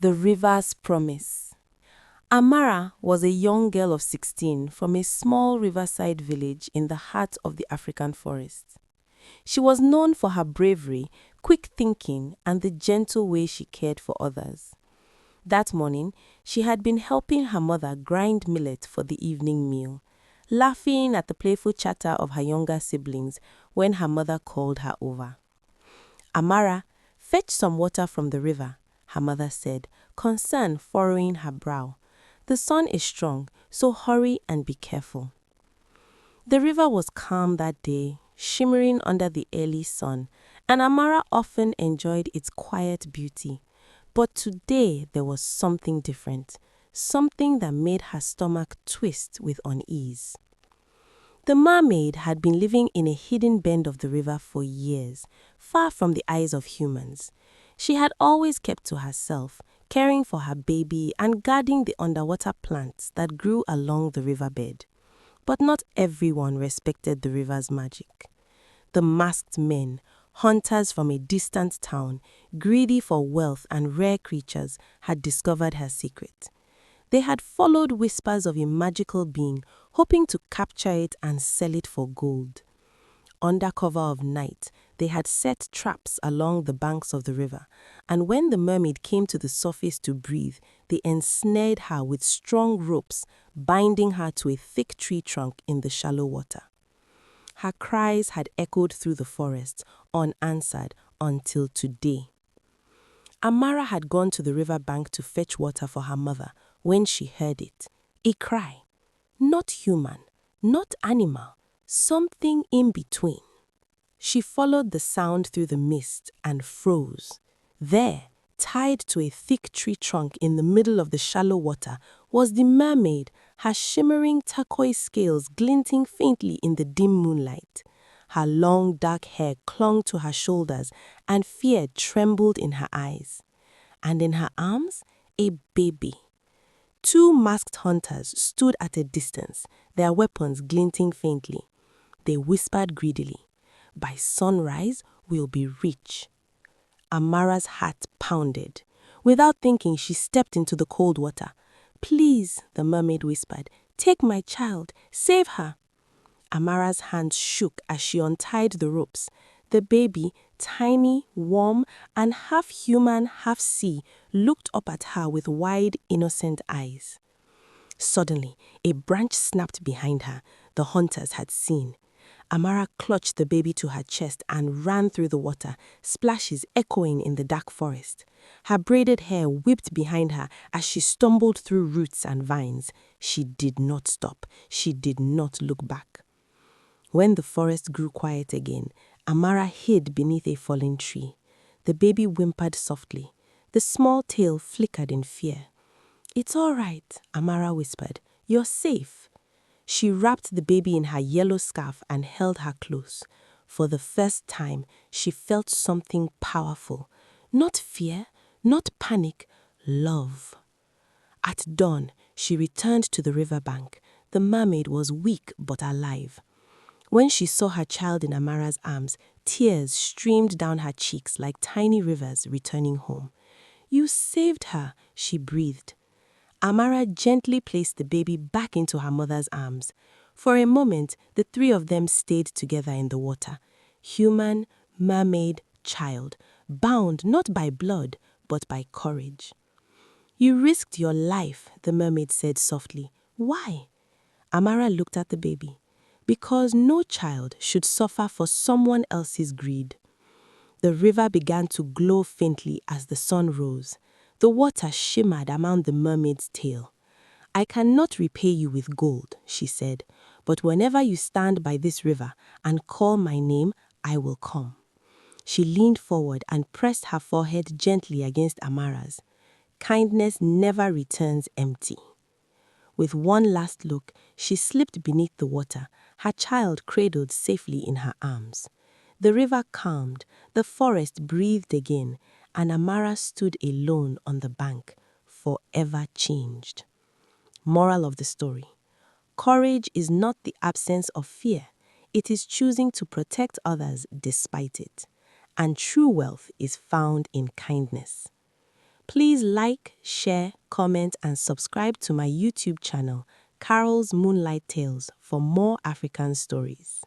The River's Promise. Amara was a young girl of 16 from a small riverside village in the heart of the African forest. She was known for her bravery, quick thinking, and the gentle way she cared for others. That morning, she had been helping her mother grind millet for the evening meal, laughing at the playful chatter of her younger siblings when her mother called her over. "Amara, fetch some water from the river," her mother said, concern furrowing her brow. "The sun is strong, so hurry and be careful." The river was calm that day, shimmering under the early sun, and Amara often enjoyed its quiet beauty. But today there was something different, something that made her stomach twist with unease. The mermaid had been living in a hidden bend of the river for years, far from the eyes of humans. She had always kept to herself, caring for her baby and guarding the underwater plants that grew along the riverbed. But not everyone respected the river's magic. The masked men, hunters from a distant town, greedy for wealth and rare creatures, had discovered her secret. They had followed whispers of a magical being, hoping to capture it and sell it for gold. Under cover of night, they had set traps along the banks of the river, and when the mermaid came to the surface to breathe, they ensnared her with strong ropes, binding her to a thick tree trunk in the shallow water. Her cries had echoed through the forest, unanswered, until today. Amara had gone to the river bank to fetch water for her mother when she heard it. A cry. Not human, not animal, something in between. She followed the sound through the mist and froze. There, tied to a thick tree trunk in the middle of the shallow water, was the mermaid, her shimmering turquoise scales glinting faintly in the dim moonlight. Her long dark hair clung to her shoulders, and fear trembled in her eyes. And in her arms, a baby. Two masked hunters stood at a distance, their weapons glinting faintly. They whispered greedily, "By sunrise, we'll be rich." Amara's heart pounded. Without thinking, she stepped into the cold water. "Please," the mermaid whispered, "take my child, save her." Amara's hands shook as she untied the ropes. The baby, tiny, warm, and half human, half sea, looked up at her with wide, innocent eyes. Suddenly, a branch snapped behind her. The hunters had seen. Amara clutched the baby to her chest and ran through the water, splashes echoing in the dark forest. Her braided hair whipped behind her as she stumbled through roots and vines. She did not stop. She did not look back. When the forest grew quiet again, Amara hid beneath a fallen tree. The baby whimpered softly. The small tail flickered in fear. "It's all right," Amara whispered. "You're safe." She wrapped the baby in her yellow scarf and held her close. For the first time, she felt something powerful. Not fear, not panic, love. At dawn, she returned to the riverbank. The mermaid was weak but alive. When she saw her child in Amara's arms, tears streamed down her cheeks like tiny rivers returning home. "You saved her," she breathed. Amara gently placed the baby back into her mother's arms. For a moment, the three of them stayed together in the water. Human, mermaid, child, bound not by blood, but by courage. "You risked your life," the mermaid said softly. "Why?" Amara looked at the baby. "Because no child should suffer for someone else's greed." The river began to glow faintly as the sun rose. The water shimmered around the mermaid's tail. "I cannot repay you with gold," she said, "but whenever you stand by this river and call my name, I will come." She leaned forward and pressed her forehead gently against Amara's. Kindness never returns empty. With one last look, she slipped beneath the water, her child cradled safely in her arms. The river calmed, the forest breathed again, and Amara stood alone on the bank, forever changed. Moral of the story: courage is not the absence of fear. It is choosing to protect others despite it. And true wealth is found in kindness. Please like, share, comment, and subscribe to my YouTube channel, Carol's Moonlight Tales, for more African stories.